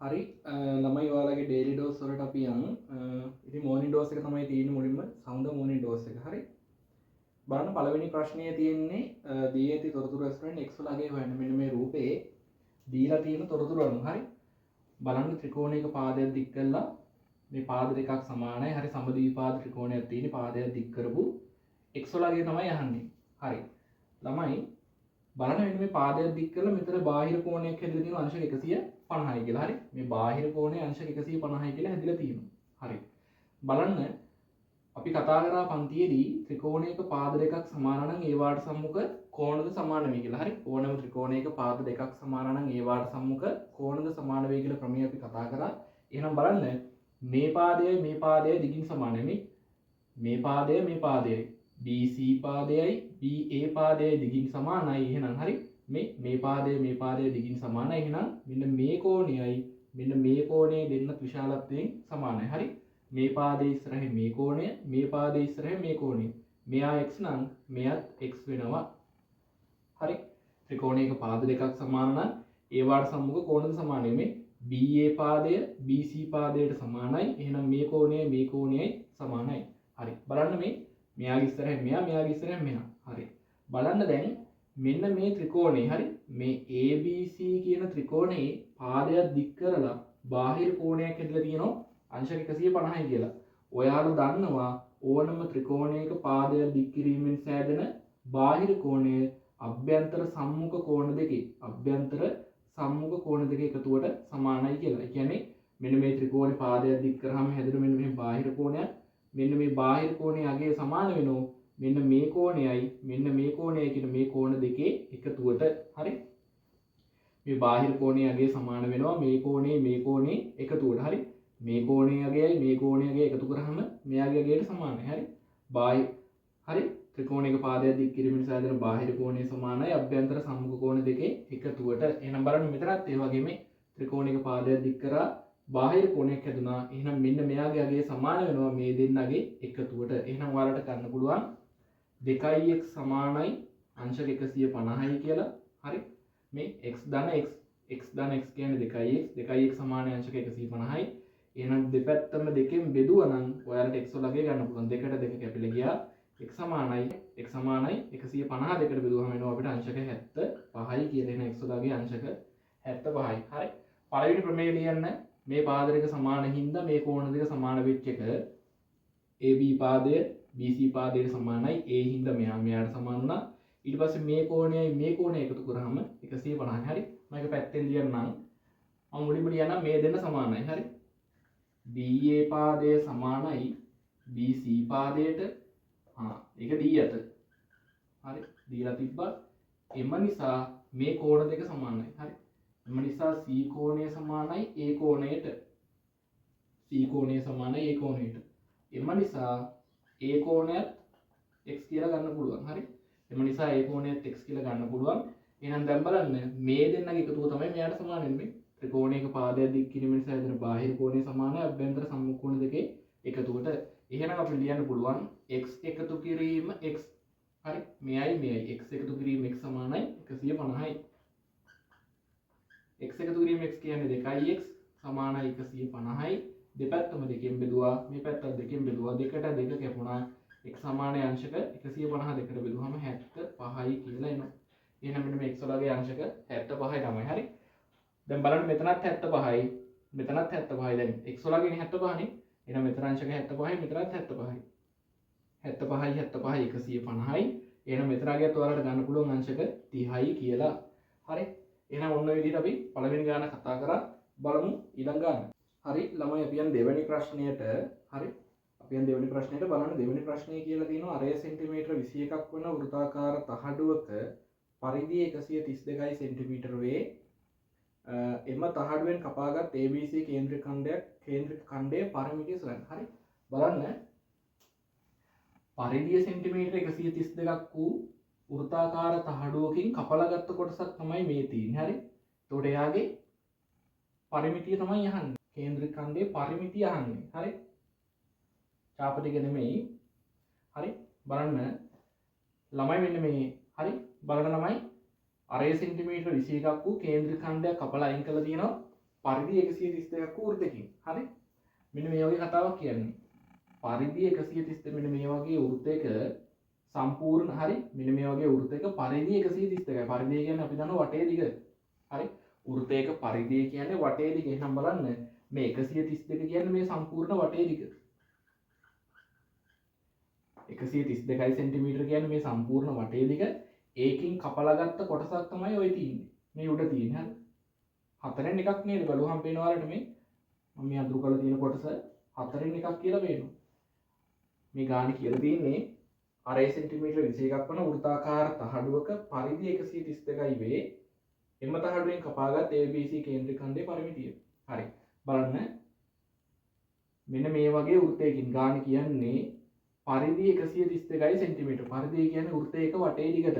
හරි ළමයි ඔයාලගේ ඩේලි ඩෝස් වලට අපි යන් ඉතින් මෝර්නින් ඩෝස් එක තමයි තියෙන්නේ මුලින්ම සඳ මෝර්නින් ඩෝස් එක. හරි බලන්න පළවෙනි ප්‍රශ්නය තියෙන්නේ දී ඇති තොරතුරු ඇස්පරෙන් x වලගේ හොයන්න. මෙන්න මේ රූපේ දීලා තියෙන තොරතුරු අනුව හරි බලන්න ත්‍රිකෝණයක පාදයක් දික් කළා මේ පාද දෙකක් සමානයි. හරි සමද්විපාද ත්‍රිකෝණයක් තියෙන පාදයක් දික් කරපු x වලගේ තමයි අහන්නේ. හරි ළමයි බලන්න මෙන්න මේ පාදයක් දික් කරලා මෙතන බාහිර කෝණයක් හැදලා තියෙනවා අංශක 150යි කියලා. හරි මේ බාහිර කෝණය අංශක 150යි කියලා හැදිලා තියෙනවා. හරි බලන්න අපි කතා කරා පන්තියේදී ත්‍රිකෝණයක පාද දෙකක් සමාන නම් ඒවාට සම්මුඛ කෝණද සමාන වේ කියලා. හරි ඕනම ත්‍රිකෝණයක පාද දෙකක් සමාන නම් ඒවාට සම්මුඛ කෝණද සමාන වේ කියලා ක්‍රමය අපි කතා කරා. එහෙනම් බලන්න මේ පාදයයි දිගින් සමාන නෙමෙයි. මේ පාදයයි BC පාදයයි BA පාදයයි දිගින් සමානයි. එහෙනම් හරි මේ පාදයයි දිගින් සමානයි. එහෙනම් මෙන්න මේ කෝණයයි මෙන්න මේ කෝණය දෙන්න විශාලත්වයෙන් සමානයි. හරි මේ පාදයේ ඉස්සරහින් මේ කෝණය මේ පාදයේ ඉස්සරහින් මේ කෝණය මෙයා x නම් මෙයත් x වෙනවා. හරි ත්‍රිකෝණයක පාද දෙකක් සමාන නම් ඒවාට සම්මුඛ කෝණද සමාන නෙමෙයි. BA පාදය BC පාදයට සමානයි. එහෙනම් මේ කෝණයයි සමානයි. හරි බලන්න මෙයාගේ ඉස්සරහින් මෙයාගේ ඉස්සරහින් මෙයා. හරි බලන්න දැන් මෙන්න මේ ත්‍රිකෝණේ හරි මේ ABC කියන ත්‍රිකෝණේ පාදයක් දික් කරලා බාහිර කෝණයක් හැදලා තියෙනවා අංශක 150යි කියලා. ඔයාලා දන්නවා ඕනම ත්‍රිකෝණයක පාදයක් දික් කිරීමෙන් සෑදෙන බාහිර කෝණය අභ්‍යන්තර සම්මුඛ කෝණ දෙකේ එකතුවට සමානයි කියලා. ඒ කියන්නේ මෙන්න මේ ත්‍රිකෝණේ පාදයක් දික් කරාම හැදෙන මෙන්න මේ බාහිර කෝණයක් මෙන්න මේ බාහිර කෝණයේ අගය සමාන වෙනවා මෙන්න මේ කෝණයයි කියන මේ කෝණ දෙකේ එකතුවට. හරි මේ බාහිර කෝණයේ අගය සමාන වෙනවා මේ කෝණේ එකතුවට. හරි මේ කෝණයේ අගයයි එකතු කරාම මෙයාගේ අගයට සමානයි. හරි ත්‍රිකෝණයක පාදයක් දික් කිරීමෙන් සෑදෙන බාහිර කෝණය සමානයි අභ්‍යන්තර සම්මුඛ කෝණ දෙකේ එකතුවට. එහෙනම් බලන්න මෙතනත් ඒ වගේම ත්‍රිකෝණයක පාදයක් දික් කරා බාහිර කෝණයක් හැදුනා. එහෙනම් මෙන්න මෙයාගේ අගය සමාන වෙනවා මේ දෙන්නගේ එකතුවට. එහෙනම් ඔයාලට ගන්න පුළුවන් 2x සමානයි අංශක 150යි කියලා. හරි මේ x ධන x කියන්නේ 2x සමානයි අංශක 150යි. එහෙනම් දෙපැත්තම දෙකෙන් බෙදුවා නම් ඔයාලට x වලගේ ගන්න පුළුවන්. 2ට 2 කැපිලා ගියා. x සමානයි 150 දෙකට බෙදුවම එනවා අපිට අංශක 75යි කියලා. එහෙනම් x වලගේ අංශක 75යි. හරි පළවෙනි ප්‍රමේය ලියන්න. මේ පාද දෙක සමාන හින්දා මේ කෝණ දෙක සමාන වෙච්ච එක AB පාදය BC පාදයට සමානයි. ඒ හින්දා මෙයාට සමාන වුණා. ඊට පස්සේ මේ කෝණය එකතු කරාම 150යි. හරි මම එක පැත්තෙන් ලියන්නම්. මම මුලින්ම ලියන්නම් මේ දෙන්න සමානයි. හරි BA පාදය සමානයි BC පාදයට. ඒක දී ඇත. හරි දීලා තිබ්බා. එම නිසා මේ කෝණ දෙක සමානයි. හරි එම නිසා C කෝණය සමානයි A කෝණයට. එම නිසා A කෝණයත් x කියලා ගන්න පුළුවන්. හරි එම නිසා A කෝණයත් x කියලා ගන්න පුළුවන්. එහෙනම් දැන් බලන්න මේ දෙන්නගේ එකතුව තමයි මෙයාට සමාන වෙන්නේ. ත්‍රිකෝණයක පාදයක් දික් කිරීමෙන් සෑදෙන බාහිර කෝණය සමානයි අභ්‍යන්තර සම්මුඛ කෝණ දෙකේ එකතුවට. එහෙනම් අපිට ලියන්න පුළුවන් x එකතු කිරීම x. හරි මෙයයි x එකතු කිරීම x සමානයි 150යි. x එකතු කිරීම x කියන්නේ 2x සමානයි 150යි. දෙපැත්තම දෙකෙන් බෙදුවා මේ පැත්තත් දෙකෙන් බෙදුවා 2ට 2 කැපුණා x සමානයි අංශක 150 දෙකට බෙදුවම 75යි කියලා එනවා. එහෙනම් මෙන්න මේ x වලගේ අංශක 75යි තමයි. හරි දැන් බලන්න මෙතනත් 75යි මෙතනත් 75යි. දැන් x වලගේ 75නේ. එහෙනම් මෙතන අංශක 75යි මෙතනත් 75යි 150යි. එහෙනම් මෙතන ගියත් ඔයාලට ගන්න පුළුවන් අංශක 30යි කියලා. හරි එහෙනම් ඔන්න ඔය විදිහට අපි පළවෙනි ගාන කතා කරා. බලමු ඊළඟ ගාන. හරි ළමයි අපි යන දෙවෙනි ප්‍රශ්නයට. හරි අපි යන දෙවෙනි ප්‍රශ්නයට බලන්න. දෙවෙනි ප්‍රශ්නය කියලා තියෙනවා අරය සෙන්ටිමීටර 21ක් වන වෘත්තාකාර තහඩුවක පරිධිය 132 සෙන්ටිමීටර වේ. එම තහඩුවෙන් කපාගත් ABC කේන්ද්‍රික ඛණ්ඩයේ පරිමිතිය සොයන්න. හරි බලන්න පරිධිය සෙන්ටිමීටර 132ක් වූ වෘත්තාකාර තහඩුවකින් කපලා ගත්ත කොටසක් තමයි මේ තියෙන්නේ. හරි එතකොට එයාගේ පරිමිතිය තමයි අහන්නේ. කේන්ද්‍රික ඛණ්ඩයේ පරිමිතිය අහන්නේ. හරි ඡාප ටික නෙමෙයි. හරි බලන්න ළමයි මෙන්න මේ. හරි බලන්න ළමයි අරය සෙන්ටිමීටර 21ක් වූ කේන්ද්‍රික ඛණ්ඩයක් කපලා අයින් කරලා තියෙනවා පරිදි 132ක් වෘත්තයකින්. හරි. මෙන්න මේ වගේ කතාවක් කියන්නේ. පරිදි 132 මෙන්න මේ වගේ වෘත්තයක සම්පූර්ණ හරි මෙන්න මේ වගේ වෘත්තයක පරිදි 132යි. පරිදි කියන්නේ අපි දන්නවා වටේ දිග. හරි. වෘත්තයක පරිදි කියන්නේ වටේ දිග. එහෙනම් බලන්න මේ 132 කියන්නේ මේ සම්පූර්ණ වටේ දිග. 132 සෙන්ටිමීටර කියන්නේ මේ සම්පූර්ණ වටේ දිග. ඒකින් කපලා ගත්ත කොටසක් තමයි ඔය තියෙන්නේ. මේ උඩ තියෙන්නේ. හරි. හතරෙන් එකක් නේද බලුවහම පේනවා ඔයාලට මේ මම මේ අඳුර කරලා තියෙන කොටස හතරෙන් එකක් කියලා පේනවා. මේ ගාන කියලා තියෙන්නේ අරේ සෙන්ටිමීටර 21ක් වන වෘත්තාකාර තහඩුවක පරිදි 132යි වේ. එම තහඩුවෙන් කපාගත් ABC කේන්ද්‍රික ඛණ්ඩයේ පරිමිතිය. හරි. බලන්න. මෙන්න මේ වගේ වෘත්තයකින් ගාන කියන්නේ පරිදි 132 සෙන්ටිමීටර. පරිදි කියන්නේ වෘත්තයක වටේ දිගට.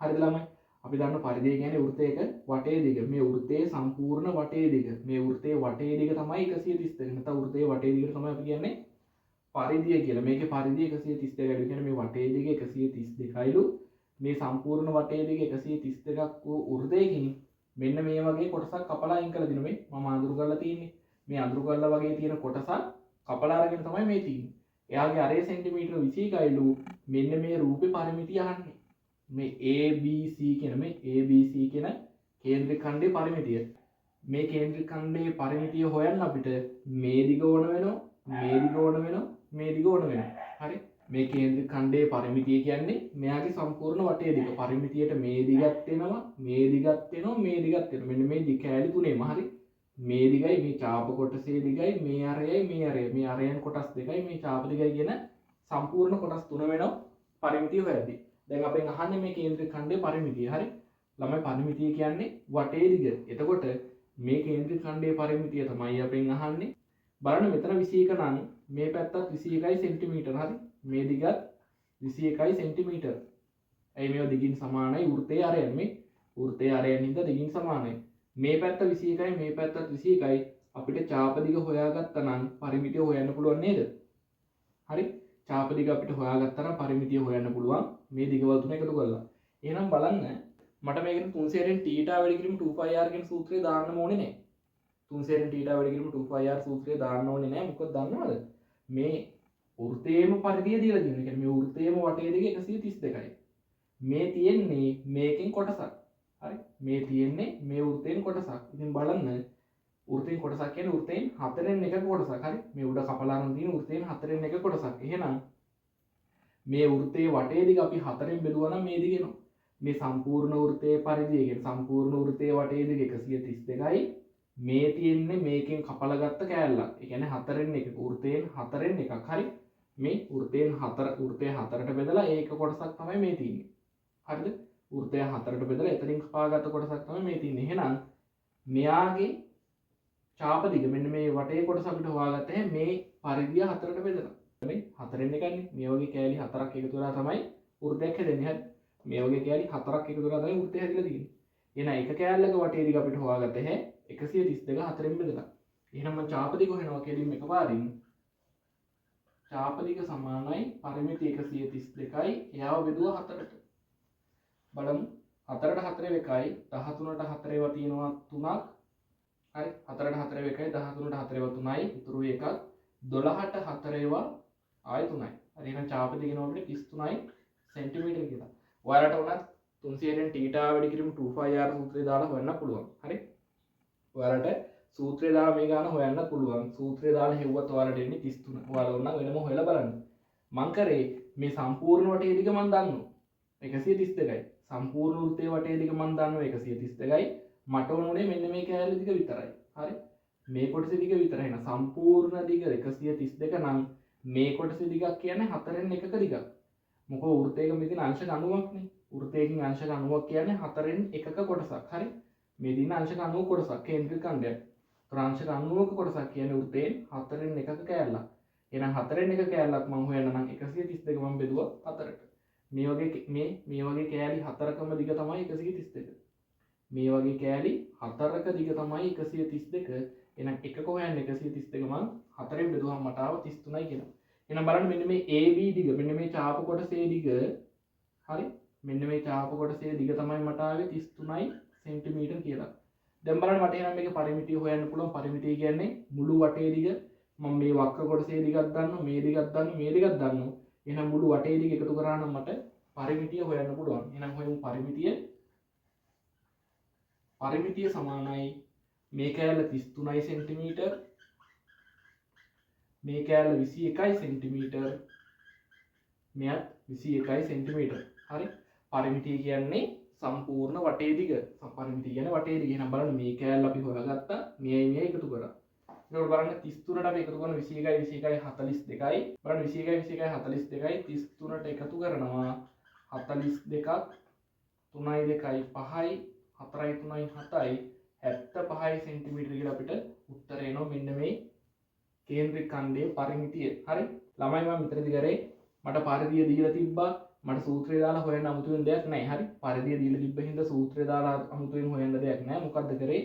හරිද ළමයි? අපි දන්න පරිදි කියන්නේ වෘත්තයක වටේ දිග. මේ වෘත්තයේ සම්පූර්ණ වටේ දිග. මේ වෘත්තයේ වටේ දිග තමයි 132. නැත්නම් වෘත්තයේ වටේ දිගට තමයි අපි කියන්නේ පරිදිය කියලා. මේකේ පරිදි 132යි. කියන්නේ මේ වටේ දිග 132යිලු. මේ සම්පූර්ණ වටේ දිග 132ක් වූ වෘත්තයකින් මෙන්න මේ වගේ කොටසක් කපලා අයින් කරලා දිනු මේ මම අඳුරු කරලා තියෙන්නේ. මේ අඳුරු කරලා වගේ තියෙන කොටසක් කපලා අරගෙන තමයි මේ තියෙන්නේ. එයාගේ අරේ සෙන්ටිමීටර 21යිලු. මෙන්න මේ රූපේ පරිමිතිය අහන්නේ. මේ ABC කියන මේ ABC කියන කේන්ද්‍රික ඛණ්ඩයේ පරිමිතිය. මේ කේන්ද්‍රික ඛණ්ඩයේ පරිමිතිය හොයන්න අපිට මේ දිග ඕන වෙනවා, මේ දිග ඕන වෙනවා, මේ දිග ඕන වෙනවා. හරි? මේ කේන්ද්‍රික ඛණ්ඩයේ පරිමිතිය කියන්නේ මෙයාගේ සම්පූර්ණ වටේ දිග. පරිමිතියට මේ දිගත් වෙනවා, මේ දිගත් වෙනවා, මේ දිගත් වෙනවා. මෙන්න මේ දිග කෑලි තුනේම හරි. මේ දිගයි මේ චාප කොටසේ දිගයි මේ අරයයි මේ අරයයි. මේ අරයන් කොටස් දෙකයි මේ චාප දිගයි කියන සම්පූර්ණ කොටස් තුන වෙනවා පරිමිතිය හොයද්දී. දැන් අපෙන් අහන්නේ මේ කේන්ද්‍රික ඛණ්ඩයේ පරිමිතිය. හරි. ළමයි පරිමිතිය කියන්නේ වටේ දිග. එතකොට මේ කේන්ද්‍රික ඛණ්ඩයේ පරිමිතිය තමයි අපෙන් අහන්නේ. බලන්න මෙතන 21 නම් මේ පැත්තත් 21යි සෙන්ටිමීටර. හරි. මේ දිගත් 21යි සෙන්ටිමීටර. ඇයි මේවා දිගින් සමානයි වෘත්තයේ අරයන් මේ වෘත්තයේ අරයන් හින්දා දිගින් සමානයි. මේ පැත්ත 21යි මේ පැත්තත් 21යි. අපිට චාප දිග හොයාගත්තා නම් පරිමිතිය හොයන්න පුළුවන් නේද? හරි. චාප දිග අපිට හොයාගත්තා නම් පරිමිතිය හොයන්න පුළුවන් මේ දිගවල තුන එකතු කරලා. එහෙනම් බලන්න මට මේකට 300න් θ වැඩි කිරීම 2πr කියන සූත්‍රය දාන්න ඕනේ නැහැ. 300න් θ වැඩි කිරීම 2πr සූත්‍රය දාන්න ඕනේ නැහැ. මොකද දන්නවද? මේ වෘත්තයේම පරිධිය දීලා තියෙනවා. ඒ කියන්නේ මේ වෘත්තයේම වටේ දිග 132යි. මේ තියෙන්නේ මේකෙන් කොටසක්. හරි. මේ තියෙන්නේ මේ වෘත්තයෙන් කොටසක්. ඉතින් බලන්න වෘත්තයෙන් කොටසක් කියන්නේ වෘත්තයෙන් 4න් එකක කොටසක්. හරි. මේ උඩ කපලා අරන් තියෙන වෘත්තයෙන් 4න් එක කොටසක්. එහෙනම් මේ වෘත්තයේ වටේ දිග අපි 4න් බෙදුවා නම් මේ දිග එනවා. මේ සම්පූර්ණ වෘත්තයේ පරිධිය කියන්නේ සම්පූර්ණ වෘත්තයේ වටේ දිග 132යි. මේ තියෙන්නේ මේකෙන් කපලා ගත්ත කෑල්ලක්. ඒ කියන්නේ 4න් එක වෘත්තයෙන් 4න් එකක්. හරි. මේ වෘත්තයෙන් 4 වෘත්තය 4ට බෙදලා ඒක කොටසක් තමයි මේ තියෙන්නේ. හරිද? වෘත්තය 4ට බෙදලා එතනින් කපාගත්ත කොටසක් තමයි මේ තියෙන්නේ. එහෙනම් මෙයාගේ චාප දිග මෙන්න මේ වටේ කොටස අපිට හොයාගත්තා මේ පරිධිය 4ට බෙදලා. මේ 4න් එකන්නේ මේ වගේ කෑලි 4ක් එකතු වෙලා තමයි වෘත්තයක් හැදෙන්නේ. හරි. මේ වගේ කෑලි 4ක් එකතු වෙලා තමයි වෘත්තය හැදිලා තියෙන්නේ. එහෙනම් එක කෑල්ලක වටේ දිග අපිට හොයාගත්තා 132 4න් බෙදලා. එහෙනම් මම චාප දිග හොයනවා කියලින් එකපාරින් චාප දිග සමානයි පරිමිති 132යි එයාව බෙදුවා 4ට. බලමු 4ට 4 එකයි 13ට 4 ඒවා තියෙනවා 3ක්. හරි. 4ට 4 එකයි 13ට 4 ඒවා 3යි. ඉතුරු එකක් 12ට 4 ඒවා ආයි 3යි. හරි. එහෙනම් චාප දිග නෝ අපිට 33යි සෙන්ටිමීටර කියලා. ඔයාලට උනත් 300න් θ වැඩි කිරීම 2πr සූත්‍රය දාලා හොයන්න පුළුවන්. හරි. ඔයාලට සූත්‍රය දාලා මේ ගාන හොයන්න පුළුවන්. සූත්‍රය දාලා හෙව්වත් ඔයාලට එන්නේ 33. ඔයාලා ඕන වෙනම හොයලා බලන්න. මං කරේ මේ සම්පූර්ණ වටේ දිග මං දන්නවා 132යි. සම්පූර්ණ වෘත්තයේ වටේ දිග මං දන්නවා 132යි. මට ඕනේ මෙන්න මේ කෑල්ල දිග විතරයි. හරි. මේ කොටසේ දිග විතරයි. එහෙනම් සම්පූර්ණ දිග 132 නම් මේ කොටසේ දිගක් කියන්නේ 4න් එකක දිගක්. මොකද වෘත්තයක මෙතන අංශක 90ක්නේ. වෘත්තයකින් අංශක 90ක් කියන්නේ 4න් එකක කොටසක්. හරි. මේ දින අංශක 90 කොටසක් කේන්ද්‍රික ඛණ්ඩයක්. අංශක 90ක කොටසක් කියන්නේ වෘත්තයෙන් 4න් එකක කෑල්ලක්. එහෙනම් 4න් එක කෑල්ලක් මම හොයන්න නම් 132 මම බෙදුවා 4ට. මේ වගේ කෑලි 4කම දිග තමයි 132. මේ වගේ කෑලි 4ක දිග තමයි 132. එහෙනම් එකක හොයන්න 132 මම 4න් බෙදුවම මට ආව 33යි කියලා. එහෙනම් බලන්න මෙන්න මේ AB දිග මෙන්න මේ චාප කොටසේ දිග හරි මෙන්න මේ චාප කොටසේ දිග තමයි මට ආවේ 33යි සෙන්ටිමීටර කියලා. දැන් බලන්න මට එහෙනම් මේකේ පරිමිතිය හොයන්න පුළුවන්. පරිමිතිය කියන්නේ මුළු වටේ දිග. මම මේ වක්‍ර කොටසේ දිගක් දන්නවා, මේ දිගක් දන්නවා, මේ දිගක් දන්නවා. එහෙනම් මුළු වටේ දිග එකතු කරා නම් මට පරිමිතිය හොයන්න පුළුවන්. එහෙනම් හොයමු පරිමිතිය. පරිමිතිය සමානයි මේ කෑල්ල 33 සෙන්ටිමීටර්, මේ කෑල්ල 21 සෙන්ටිමීටර්, මෙයත් 21 සෙන්ටිමීටර්. හරි. පරිමිතිය කියන්නේ සම්පූර්ණ වටේ දිග. පරිමිතිය කියන්නේ වටේ දිග. එහෙනම් බලන්න මේ කෑල්ල අපි හොයාගත්තා. මෙයයි මෙයයි එකතු කරා. ඒකෝට බලන්න 33ට අපි එකතු කරන 21 42යි. බලන්න 21 42යි 33ට එකතු කරනවා 42ක් 3යි 2යි 5යි 4යි 3යි 7යි 75 සෙන්ටිමීටර කියලා අපිට උත්තර එනවා. මෙන්න මේ කේන්ද්‍රික ඛණ්ඩයේ පරිමිතිය. හරි. ළමයි මම මෙතනදි කරේ මට පරිධිය දීලා තිබ්බා. මට සූත්‍රය දාලා හොයන්න අමුතුවෙන් දෙයක් නැහැ. හරි. පරිධිය දීලා තිබ්බ හින්දා සූත්‍රය දාලා අමුතුවෙන් හොයන්න දෙයක් නැහැ. මොකද්ද කරේ?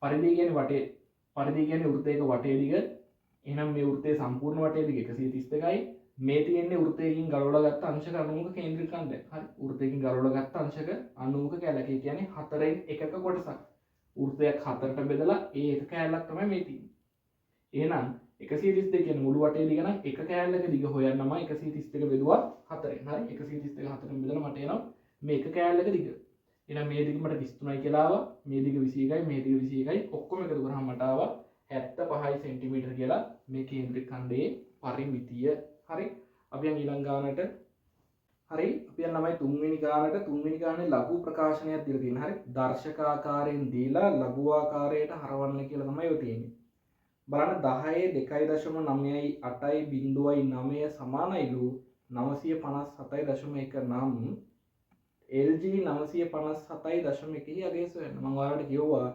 පරිධිය කියන්නේ වටේ. පරිධිය කියන්නේ වෘත්තයක වටේ දිග. එහෙනම් මේ වෘත්තයේ සම්පූර්ණ වටේ දිග 132යි. මේ තියෙන්නේ වෘත්තයකින් ගලවලා ගත්ත අංශක අනුමුඛ කේන්ද්‍රික ඛණ්ඩය. හරි. වෘත්තයකින් ගලවලා ගත්ත අංශක අනුමුඛ කැලක. ඒ කියන්නේ 4න් එකක කොටසක්. වෘත්තයක් 4ට බෙදලා ඒ එක කැලලක් තමයි මේ තියෙන්නේ. එහෙනම් 132 කියන්නේ මුළු වටේ දිග නම් එක කැලලක දිග හොයන්නම 132 බෙදුවා 4ෙන්. හරි. 132 4ෙන් බෙදලා මට එනවා මේ එක කැලලක දිග. එහෙනම් මේ දිග මට 33යි කියලා ආවා. මේ දිග 21යි, මේ දිග 21යි. ඔක්කොම එකතු කරාම මට ආවා 75 සෙන්ටිමීටර කියලා මේ කේන්ද්‍රික ඛණ්ඩයේ පරිමිතිය. හරි. අපි යන් ඊළඟ ගානට. හරි. අපි යන් ළමයි තුන්වෙනි ගානේ ලඝු ප්‍රකාශනයක් දීලා තියෙනවා. හරි. දර්ශක ආකාරයෙන් දීලා ලඝු ආකාරයට හරවන්න කියලා තමයි ඔය තියෙන්නේ. බලන්න 10 2.9.8.9 සමානයිලු 957.1 නම් LG 957.1 අගය සොයන්න. මම ඔයාලට කිව්වා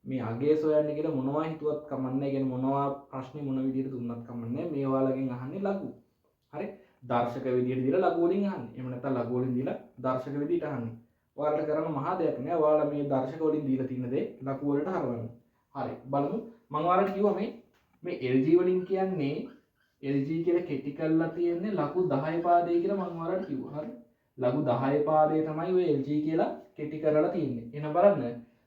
මේ අගය සොයන්න කියලා මොනවා හිතුවත් කමන්නේ. කියන්නේ මොනවා ප්‍රශ්නේ මොන විදිහට දුන්නත් කමන්නේ. මේ ඔයාලගෙන් අහන්නේ ලඝු. හරි. දර්ශක විදිහට දීලා ලඝු වලින් අහන්නේ. එහෙම නැත්නම් ලඝු වලින් දීලා දර්ශක විදිහට අහන්නේ. ඔයාලට කරන්න මහා දෙයක් නෑ. ඔයාලා මේ දර්ශක වලින් දීලා තියෙන දේ ලඝු වලට හරවන්න. හරි. බලමු. මම ඔයාලට කිව්වා මේ LG වලින් කියන්නේ LG කියලා කෙටි කරලා තියෙන්නේ ලඝු 10 පාදේ කියලා මම ඔයාලට කිව්වා. හරි. ලඝු 10 පාදේ තමයි ඔය LG කියලා කෙටි කරලා තියෙන්නේ. එහෙනම් බලන්න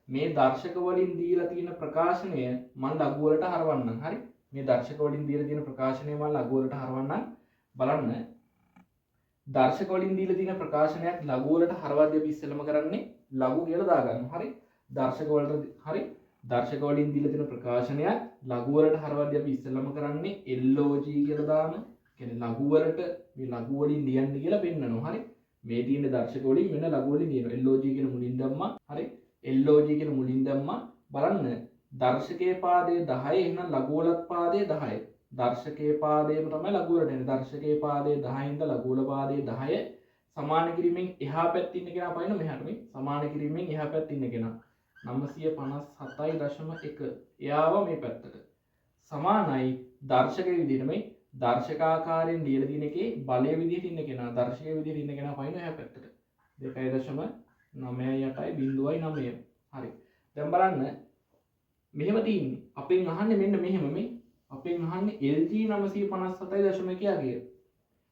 මේ දර්ශක වලින් දීලා තියෙන ප්‍රකාශනය මම ලඝු වලට හරවන්නම්. හරි. මේ දර්ශක වලින් දීලා තියෙන ප්‍රකාශනය මම ලඝු වලට හරවන්නම්. බලන්න දර්ශක වලින් දීලා තියෙන ප්‍රකාශනයක් ලඝු වලට හරවද්දී අපි ඉස්සෙල්ලම කරන්නේ ලඝු කියලා දාගන්නවා. හරි. දර්ශක වලට හරි. දර්ශක වලින් දීලා තියෙන ප්‍රකාශනයක් ලඝු වලට හරවද්දී අපි ඉස්සෙල්ලම කරන්නේ LOG කියලා දාන. කියන්නේ ලඝු වලට මේ ලඝු වලින් ලියන්න කියලා පෙන්නනවා. හරි. මේ තියෙන දර්ශක වලින් මෙන්න ලඝු වලින් ලියනවා. LOG කියලා මුලින් දැම්මා. හරි. LOG කියලා මුලින් දැම්මා. බලන්න දර්ශකයේ පාදයේ 10 එහෙනම් ලඝු වලත් පාදයේ 10. දර්ශකයේ පාදයේම තමයි ලඝු වලට එන්නේ. දර්ශකයේ පාදයේ 10 ඉඳලා ලඝු වල පාදයේ 10 සමාන කිරීමෙන් එහා පැත්තේ ඉන්න කෙනා පයින්න මෙහාට මේ සමාන කිරීමෙන් එහා පැත්තේ ඉන්න කෙනා 957.1 එයාව මේ පැත්තට සමානයි දර්ශකයේ විදිහට මේ දර්ශකාකාරයෙන් ලියලා තියෙන එකේ බලයේ විදිහට ඉන්න කෙනා දර්ශකයේ විදිහට ඉන්න කෙනා පයින්න එහා පැත්තට 2.98.9 හරි. දැන් බලන්න මෙහෙම තියෙන්නේ අපෙන් අහන්නේ මෙන්න මෙහෙම මේ අපෙන් අහන්නේ LG 957.1 අගය.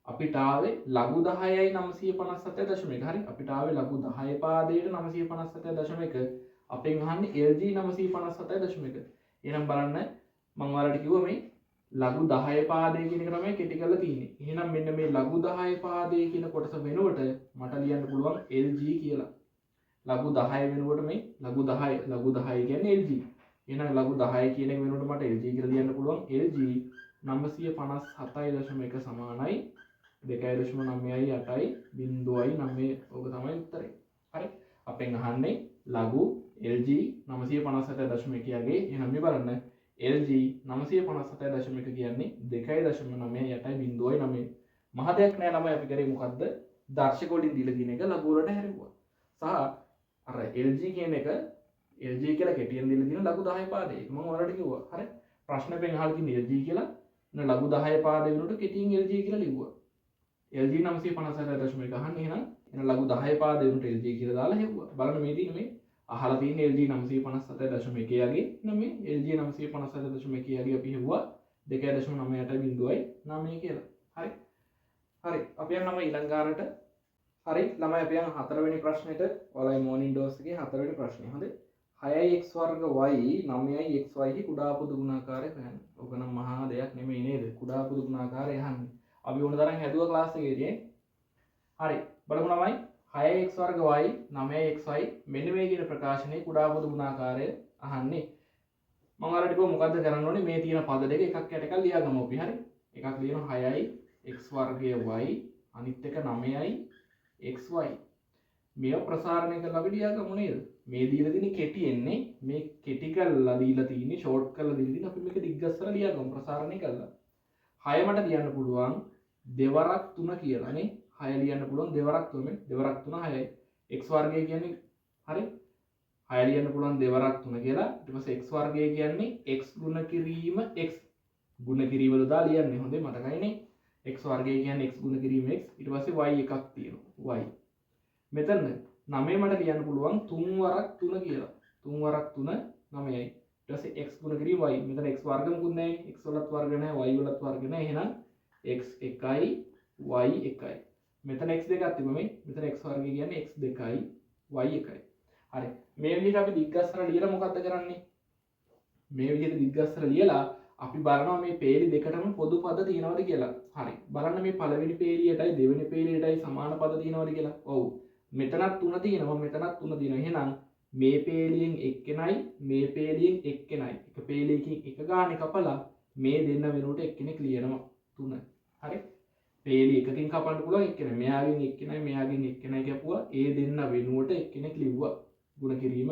අපිට ආවේ ලඝු 10යි 957.1. හරි. අපිට ආවේ ලඝු 10 පාදයට 957.1. අපෙන් අහන්නේ LG 957.1. එහෙනම් බලන්න මම ඔයාලට කිව්වා මේ ලඝු 10 පාදය කියන එක තමයි කෙටි කරලා තියෙන්නේ. එහෙනම් මෙන්න මේ ලඝු 10 පාදය කියන කොටස වෙනුවට මට ලියන්න පුළුවන් LG කියලා. ලඝු 10 වෙනුවට මේ ලඝු 10 කියන්නේ LG. එහෙනම් ලඝු 10 කියන එක වෙනුවට මට LG කියලා ලියන්න පුළුවන්. LG 957.1 සමානයි 2.98.9. ඕක තමයි උත්තරේ. හරි. අපෙන් අහන්නේ ලඝු LG 957.1 යගේ. එහෙනම් මේ බලන්න LG 957.1 කියන්නේ 2.98.9. මහ දෙයක් නෑ ළමයි. අපි කරේ මොකද්ද? දර්ශක වලින් දීලා තියෙන එක ලඝු වලට හැරෙවුවා. සහ අර LG කියන එක LG කියලා කෙටියෙන් දීලා තියෙන ලඝු 10 පාදේ. මම ඔයාලට කිව්වා. හරි. ප්‍රශ්නෙපෙන් අහලා තියෙන LG කියලා ලඝු 10 පාදේ වෙනුවට කෙටියෙන් LG කියලා ලිව්වා. LG 957.1 අහන්නේ එහෙනම් ලඝු 10 පාදේ වෙනුවට LG කියලා දාලා හෙව්වා. බලන්න මේ තියෙන මේ අහලා තියෙන LG 957.1 යගේ නම් මේ LG 957.1 යගේ අපි හෙව්වා 2.98.9 කියලා. හරි. හරි. අපි යනවා ඊළඟ ගානට. හරි ළමයි අපි යන 4 වෙනි ප්‍රශ්නෙට. ඔයාලගේ මෝර්නින් ඩෝස් එකේ 4 වෙනි ප්‍රශ්නේ. හරිද? 6x වර්ග y 9xy කුඩා පොදු ගුණාකාරය හොයන්න. ඔක නම් මහා දෙයක් නෙමෙයි නේද? කුඩා පොදු ගුණාකාරය අහන්නේ. අපි ඕන තරම් හැදුවා ක්ලාස් එකේදී. හරි. බලමු ළමයි 6x වර්ග y 9xy මෙන්න මේ කියන ප්‍රකාශනයේ කුඩා පොදු ගුණාකාරය අහන්නේ. මම ඔයාලට කිව්වා මොකද්ද කරන්න ඕනේ මේ තියෙන පද දෙක එකක් යට එකක් ලියාගමු අපි. හරි. එකක් ලියනවා 6යි x වර්ගය y අනිත් එක 9යි xy. මේව ප්‍රසාරණය කරලා අපි ලියාගමු නේද? මේ දීලා තියෙන කෙටි එන්නේ මේ කෙටි කරලා දීලා තියෙන්නේ ෂෝට් කරලා දීලා තියෙන අපි මේක දිග්ගස්සලා ලියාගමු ප්‍රසාරණය කරලා. 6 මට ලියන්න පුළුවන් දෙවරක් 3 කියලා නේ. 6 ලියන්න පුළුවන් දෙවරක් 3 දෙවරක් 3 6යි. x වර්ගය කියන්නේ හරි 6 ලියන්න පුළුවන් දෙවරක් 3 කියලා. ඊට පස්සේ x වර්ගය කියන්නේ x ගුණ කිරීම x ගුණ කිරීම දා ලියන්නේ. හොඳේ මතකයිනේ. x වර්ගය කියන්නේ x ගුණ කිරීම x. ඊට පස්සේ y එකක් තියෙනවා. y. මෙතන 9 මට ලියන්න පුළුවන් 3 වරක් 3 කියලා. 3 වරක් 3 9යි. ඊට පස්සේ x ගුණ කිරීම y. මෙතන x වර්ග මුකුත් නැහැ. x වලත් වර්ග නැහැ. y වලත් වර්ග නැහැ. එහෙනම් x 1යි y 1යි. මෙතන x දෙකක් තිබුණේ. මෙතන x වර්ගය කියන්නේ x 2යි y 1යි. හරි. මේ විදිහට අපි දිග්ගස්සලා ලියලා මොකද්ද කරන්නේ? මේ විදිහට දිග්ගස්සලා ලියලා අපි බලනවා මේ පේලි දෙකටම පොදු පද තියෙනවද කියලා. හරි. බලන්න මේ පළවෙනි පේලියටයි දෙවෙනි පේලියටයි සමාන පද තියෙනවද කියලා. ඔව්. මෙතනත් 3 තියෙනවා මෙතනත් 3 තියෙනවා. එහෙනම් මේ පේලියෙන් එක්කෙනයි මේ පේලියෙන් එක්කෙනයි. එක පේලියකින් එක ගානේ කපලා මේ දෙන්න වෙනුවට එක්කෙනෙක් ලියනවා 3. හරි. පේලි එකකින් කපන්න පුළුවන් එක්කෙනෙක්. මෙයාගෙන් එක්කෙනයි මෙයාගෙන් එක්කෙනයි කැපුවා. ඒ දෙන්න වෙනුවට එක්කෙනෙක් ලිව්වා. ගුණ කිරීම.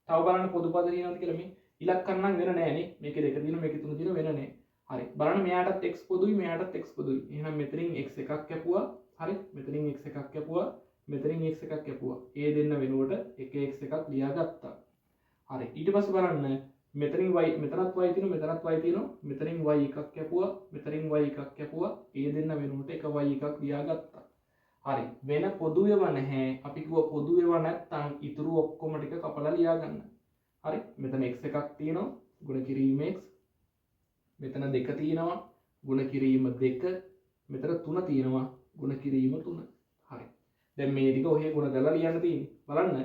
තව බලන්න පොදු පද තියෙනවද කියලා මේ ඉලක්කම් නම් වෙන නෑනේ. මේකේ දෙක තියෙනවා මේකේ තුන තියෙනවා වෙන නෑ. හරි. බලන්න මෙයාටත් x පොදුයි මෙයාටත් x පොදුයි. එහෙනම් මෙතනින් x එකක් කැපුවා. හරි. මෙතනින් x එකක් කැපුවා. මෙතනින් x එකක් කැපුවා. ඒ දෙන්න වෙනුවට එක x එකක් ලියාගත්තා. හරි. ඊට පස්සේ බලන්න මෙතනින් y මෙතනත් y තියෙනවා මෙතනත් y තියෙනවා. මෙතනින් y එකක් කැපුවා. මෙතනින් y එකක් කැපුවා. ඒ දෙන්න වෙනුවට එක y එකක් ලියාගත්තා. හරි. වෙන පොදු ඒවා නැහැ. අපි කිව්වා පොදු ඒවා නැත්තම් ඉතුරු ඔක්කොම ටික කපලා ලියා ගන්න. හරි. මෙතන x එකක් තියෙනවා. ගුණ කිරීම x. මෙතන 2 තියෙනවා. ගුණ කිරීම 2. මෙතන 3 තියෙනවා. ගුණ කිරීම 3. හරි. දැන් මේ ටික ඔහේ ගුණ කරලා ලියන්න තියෙන්නේ. බලන්න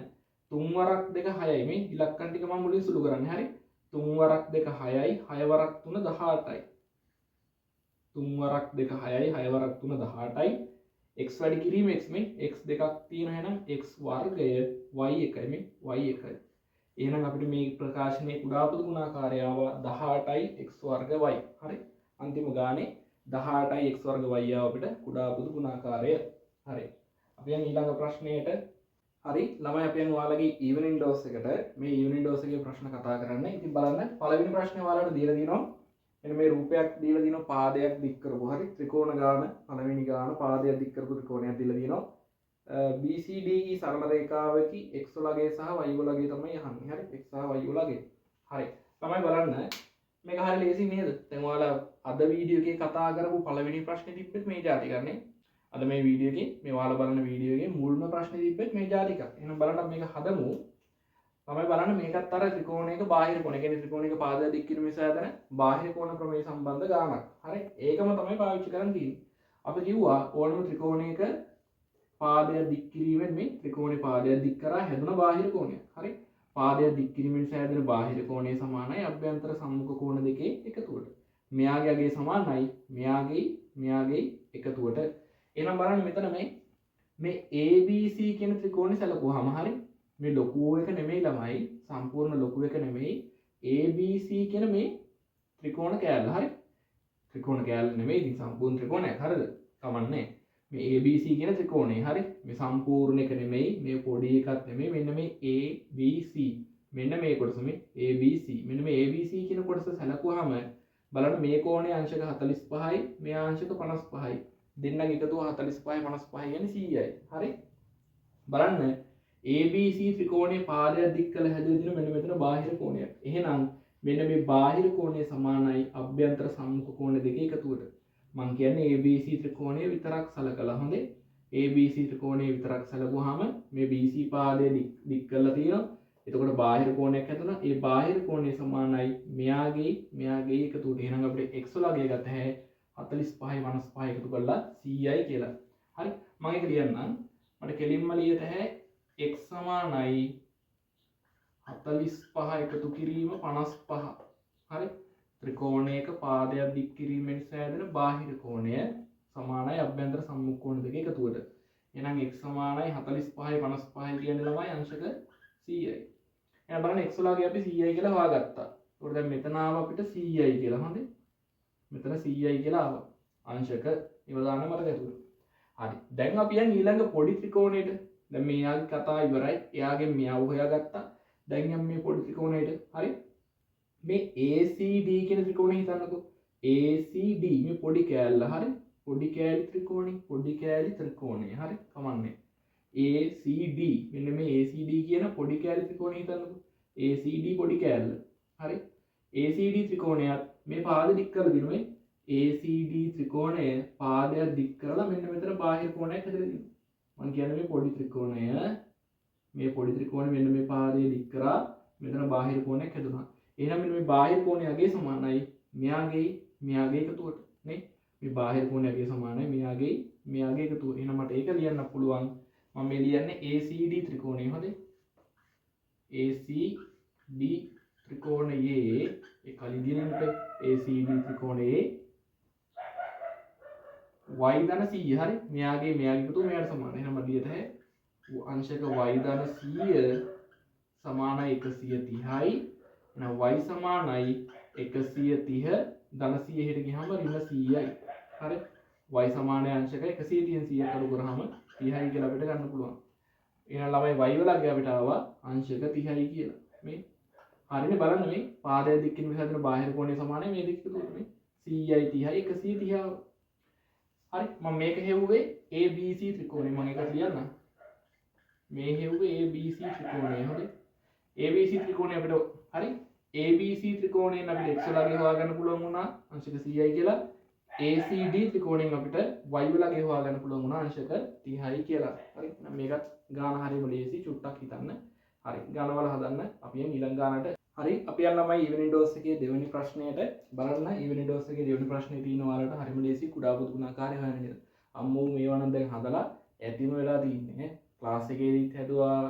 3 වරක් 2 6යි මේ ඉලක්කම් ටික මම මුලින් සුළු කරන්නේ. හරි. 3 වරක් 2 6යි 6 වරක් 3 18යි. 3 වරක් 2 6යි 6 වරක් 3 18යි. x වැඩි කිරීම x මේ x දෙකක් තියෙනවා. එහෙනම් x වර්ගය y එකයි මේ y එකයි. එහෙනම් අපිට මේ ප්‍රකාශනයේ කුඩා පොදු ගුණාකාරය ආවා 18යි x වර්ග y. හරි. අන්තිම ගානේ 18යි x වර්ග y ආව අපිට කුඩා පොදු ගුණාකාරය. හරි. අපි යන් ඊළඟ ප්‍රශ්නයට. හරි. ළමයි අපි යන් ඔයාලගේ evening dose එකට මේ evening dose එකේ ප්‍රශ්න කතා කරන්න. ඉතින් බලන්න පළවෙනි ප්‍රශ්නේ ඔයාලට දීලා තියෙනවා. මෙන්න මේ රූපයක් දීලා තියෙනවා පාදයක් දික් කරපුවා. හරි. ත්‍රිකෝණ ගාන පළවෙනි ගාන පාදයක් දික් කරපු ත්‍රිකෝණයක් දීලා තියෙනවා. BCDE සරල රේඛාවකි x වලගේ සහ y වලගේ තමයි අහන්නේ. හරි. x සහ y වලගේ. හරි. තමයි බලන්න මේක හරිය ලේසි නේද? දැන් ඔයාලා අද වීඩියෝ එකේ කතා කරපු පළවෙනි ප්‍රශ්නේ තිබ්බෙත් මේ જાති ගන්නේ. අද මේ වීඩියෝ එකේ මේ ඔයාලා බලන වීඩියෝ එකේ මුල්ම ප්‍රශ්නේ තිබ්බෙත් මේ જાති එකක්. එහෙනම් බලන්න මේක හදමු. තමයි බලන්න මේකත් අර ත්‍රිකෝණයක බාහිර කොන. කියන්නේ ත්‍රිකෝණයක පාදය දික් කිරීම නිසා හදන බාහිර කොන ප්‍රමේය සම්බන්ධ ගානක්. හරි. ඒකම තමයි පාවිච්චි කරන්න තියෙන්නේ. අපි කිව්වා ඕනම ත්‍රිකෝණයක පාදය දික් කිරීමෙන් මේ ත්‍රිකෝණේ පාදය දික් කරා හැදුන බාහිර කෝණය. හරි. පාදය දික් කිරීම නිසා හැදෙන බාහිර කෝණය සමානයි අභ්‍යන්තර සම්මුඛ කෝණ දෙකේ එකතුවට. මෙයාගේ අගේ සමානයි මෙයාගේ එකතුවට. එහෙනම් බලන්න මෙතන මේ ABC කියන ත්‍රිකෝණය සැලකුවාම හරි මේ ලොකු එක නෙමෙයි ළමයි සම්පූර්ණ ලොකු එක නෙමෙයි ABC කියන මේ ත්‍රිකෝණ කෑල්ල. හරි. ත්‍රිකෝණ කෑල්ල නෙමෙයි ඉතින් සම්පූර්ණ ත්‍රිකෝණයක්. හරිද? කමන්නේ. මේ ABC කියන ත්‍රිකෝණය. හරි. මේ සම්පූර්ණ එක නෙමෙයි මේ පොඩි එකක් නෙමෙයි මෙන්න මේ ABC. මෙන්න මේ කොටස මේ ABC. මෙන්න මේ ABC කියන කොටස සැලකුවාම බලන්න මේ කෝණයේ අංශක 45යි මේ අංශක 55යි. දෙන්නගේ එකතුව 45යි 55යි කියන්නේ 100යි. හරි. බලන්න ABC ත්‍රිකෝණයේ පාදයක් දික් කළ හැදෙන මෙන්න මෙතන බාහිර කෝණයක්. එහෙනම් මෙන්න මේ බාහිර කෝණය සමානයි අභ්‍යන්තර සම්මුඛ කෝණ දෙකේ එකතුවට. මං කියන්නේ ABC ත්‍රිකෝණය විතරක් සලකලා. හොඳේ. ABC ත්‍රිකෝණය විතරක් සලකුවාම මේ BC පාදය දික් කරලා තියෙනවා. එතකොට බාහිර කෝණයක් හැදුණා. ඒ බාහිර කෝණය සමානයි මෙයාගේ එකතුවට. එහෙනම් අපිට x වලගේ ගත හැකියි 45යි 55යි එකතු කරලා 100යි කියලා. හරි. මම ඒක ලියන්නම්. මට කෙලින්ම ලියත හැකියි x සමානයි 45 එකතු කිරීම 55. හරි. ත්‍රිකෝණයක පාදයක් දික් කිරීමෙන් සෑදෙන බාහිර කෝණය සමානයි අභ්‍යන්තර සම්මුඛ කෝණ දෙක එකතුවට. එහෙනම් x සමානයි 45යි 55යි කියන්නේ ළමයි අංශක 100යි. එහෙනම් බලන්න x වලගේ අපි 100යි කියලා හොයාගත්තා. ඒකට දැන් මෙතන ආව අපිට 100යි කියලා. හොඳේ. මෙතන 100යි කියලා ආවා. අංශක ඉව දාන්න මතක ඇතුළේ. හරි. දැන් අපි යන් ඊළඟ පොඩි ත්‍රිකෝණයට. දැන් මෙයාගේ කතාව ඉවරයි. එයාගෙන් මෙයාව හොයාගත්තා. දැන් යම් මේ පොඩි ත්‍රිකෝණයට. හරි. මේ ACD කියන ත්‍රිකෝණය හිතන්නකෝ. ACD මේ පොඩි කෑල්ල. හරි. පොඩි කෑලි ත්‍රිකෝණي. පොඩි කෑලි ත්‍රිකෝණය. හරි. කමන්නේ. ACD මෙන්න මේ ACD කියන පොඩි කෑලි ත්‍රිකෝණය හිතන්නකෝ. ACD පොඩි කෑල්ල. හරි. ACD ත්‍රිකෝණයත් මේ පාද දික් කරලා දිනුවේ. ACD ත්‍රිකෝණය පාදයක් දික් කරලා මෙන්න මෙතන බාහිර කෝණයක් හදලා දිනුවා. මම කියන්නේ මේ පොඩි ත්‍රිකෝණය මෙන්න මේ පාදයේ දික් කරා මෙතන බාහිර කෝණයක් හදුනා. එහෙනම් මෙන්න මේ බාහිර කෝණයගේ සමානයි මෙයාගේ එකතුවට නේ. මේ බාහිර කෝණයගේ සමානයි මෙයාගේ එකතුව. එහෙනම් මට ඒක ලියන්න පුළුවන්. මම මේ ලියන්නේ ACD ත්‍රිකෝණය. හොඳේ. ACD ත්‍රිකෝණයේ ඒ කලින් දිනනට ACD ත්‍රිකෝණයේ y ධන 100. හරි. මෙයාගේ එකතුව මෙයාට සමානයි. එහෙනම් මම ලියත හැකියි අංශක y ධන 100 සමානයි 130යි. එහෙනම් y සමානයි 130 ධන 100 හෙට ගියාම ඍණ 100යි. හරි. y සමානයි අංශක 130න් 100ක් අඩු කරාම 30යි කියලා අපිට ගන්න පුළුවන්. එහෙනම් ළමයි y වලගේ අපිට ආවා අංශක 30යි කියලා. මේ හරිනේ බලන්න මේ පාදයේ දික්කින් විසඳන බාහිර කෝණය සමානයි මේ දෙක තුන මේ 100යි 30යි 130 ආවා. හරි. මම මේක හෙව්වේ ABC ත්‍රිකෝණය. මම ඒක ලියන්නම්. මේ හෙව්වේ ABC ත්‍රිකෝණය. හරි. ABC ත්‍රිකෝණය අපිට හරි. ABC ත්‍රිකෝණයෙන් අපිට x වලගේ හොයාගන්න පුළුවන් වුණා අංශක 100යි කියලා. ACD ත්‍රිකෝණයෙන් අපිට y වලගේ හොයාගන්න පුළුවන් වුණා අංශක 30යි කියලා. හරි. එහෙනම් මේකත් ගාන හරියම ලේසි චුට්ටක් හිතන්න. හරි. ගානවල හදන්න අපි යන් ඊළඟ ගානට. හරි. අපි යන්න ළමයි ඉවෙනින් ඩෝස් එකේ දෙවෙනි ප්‍රශ්නයට බලන්න. ඉවෙනින් ඩෝස් එකේ දෙවෙනි ප්‍රශ්නේ තියෙන ඔයාලට හරියම ලේසි කුඩා පොදු ගුණාකාරය හොයන්න නේද? අම්මෝ මේවා නම් දැන් හදලා ඇතිම වෙලා තින්නේ. ක්ලාස් එකේදීත් හැදුවා.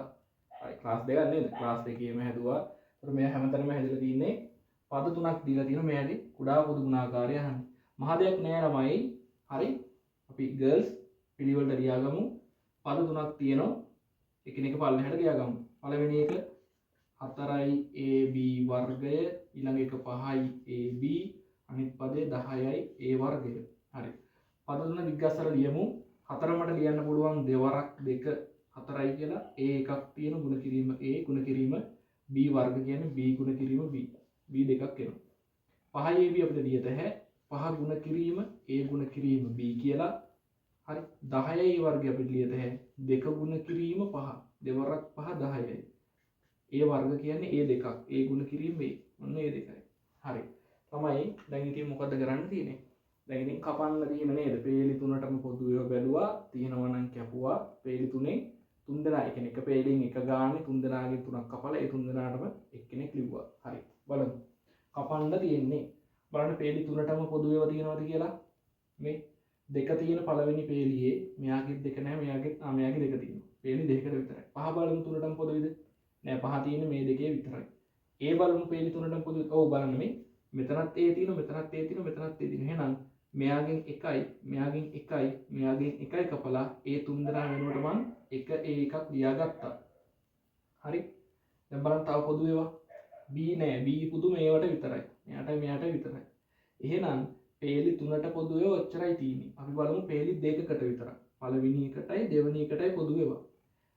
හරි. ක්ලාස් දෙකක් නේද? ක්ලාස් දෙකේම හැදුවා. ඒතර මෙයා හැමතැනම හැදලා තින්නේ පද තුනක් දීලා තියෙනවා මෙයාගේ කුඩා පොදු ගුණාකාරය අහන්නේ. මහ දෙයක් නෑ ළමයි. හරි. අපි ගර්ල්ස් පිළිවෙලට ලියාගමු. පද තුනක් තියෙනවා. එකිනෙක පල්ලෙහාට ගියාගමු. පළවෙනි එක 4යි AB වර්ගය, ඊළඟ එක 5යි AB, අනිත් පදේ 10යි A වර්ගය. හරි. පද තුන දිග්ගස්සර ලියමු. හතරමට ලියන්න පුළුවන් දෙවරක් 2 4යි කියලා. A එකක් තියෙන ගුණ කිරීම A ගුණ කිරීම B වර්ග කියන්නේ B ගුණ කිරීම B. B දෙකක් එනවා. 5යි AB අපිට ලියත හැ 5 ගුණ කිරීම A ගුණ කිරීම B කියලා. හරි. 10යි වර්ගය අපිට ලියත හැ 2 ගුණ කිරීම 5 දෙවරක් 5 10යි. A වර්ග කියන්නේ A දෙකක් A ගුණ කිරීම B. ඔන්න A දෙකයි. හරි. තමයි දැන් ඉතින් මොකද කරන්න තියෙන්නේ? දැන් ඉතින් කපන්න තියෙන නේද? පේලි තුනටම පොදු ඒවා බැලුවා. තියෙනවා නම් කැපුවා. පේලි තුනේ තුන් දෙනා එක පේලින් එක ගානේ තුන් දෙනාගෙන් තුනක් කපලා ඒ තුන් දෙනාටම එක්කෙනෙක් ලිව්වා. හරි. බලමු. කපන්න තියෙන්නේ. බලන්න පේලි තුනටම පොදු ඒවා තියෙනවද කියලා. මේ දෙක තියෙන පළවෙනි පේලියේ මෙයාගේ දෙක නැහැ මෙයාගේ දෙක තියෙනවා. පේලි දෙකකට විතරයි. පහ බලමු තුනටම පොදුයිද? නෑ පහ තියෙන්නේ මේ දෙකේ විතරයි. ඒ බලමු පේලි තුනටම පොදුයි. ඔව් බලන්න මේ මෙතනත් A තියෙනවා මෙතනත් A තියෙනවා මෙතනත් A තියෙනවා. එහෙනම් මෙයාගෙන් 1යි මෙයාගෙන් 1යි මෙයාගෙන් 1යි කපලා ඒ තුන් දෙනා වෙනුවට මම එක A එකක් ලියාගත්තා. හරි. දැන් බලන්න තව පොදු ඒවා B නෑ B පුදු මේවට විතරයි. මෙයාට විතරයි. එහෙනම් පේලි තුනට පොදු ඒවා ඔච්චරයි තියෙන්නේ. අපි බලමු පේලි දෙකකට විතරයි. පළවෙනි එකටයි දෙවෙනි එකටයි පොදු ඒවා.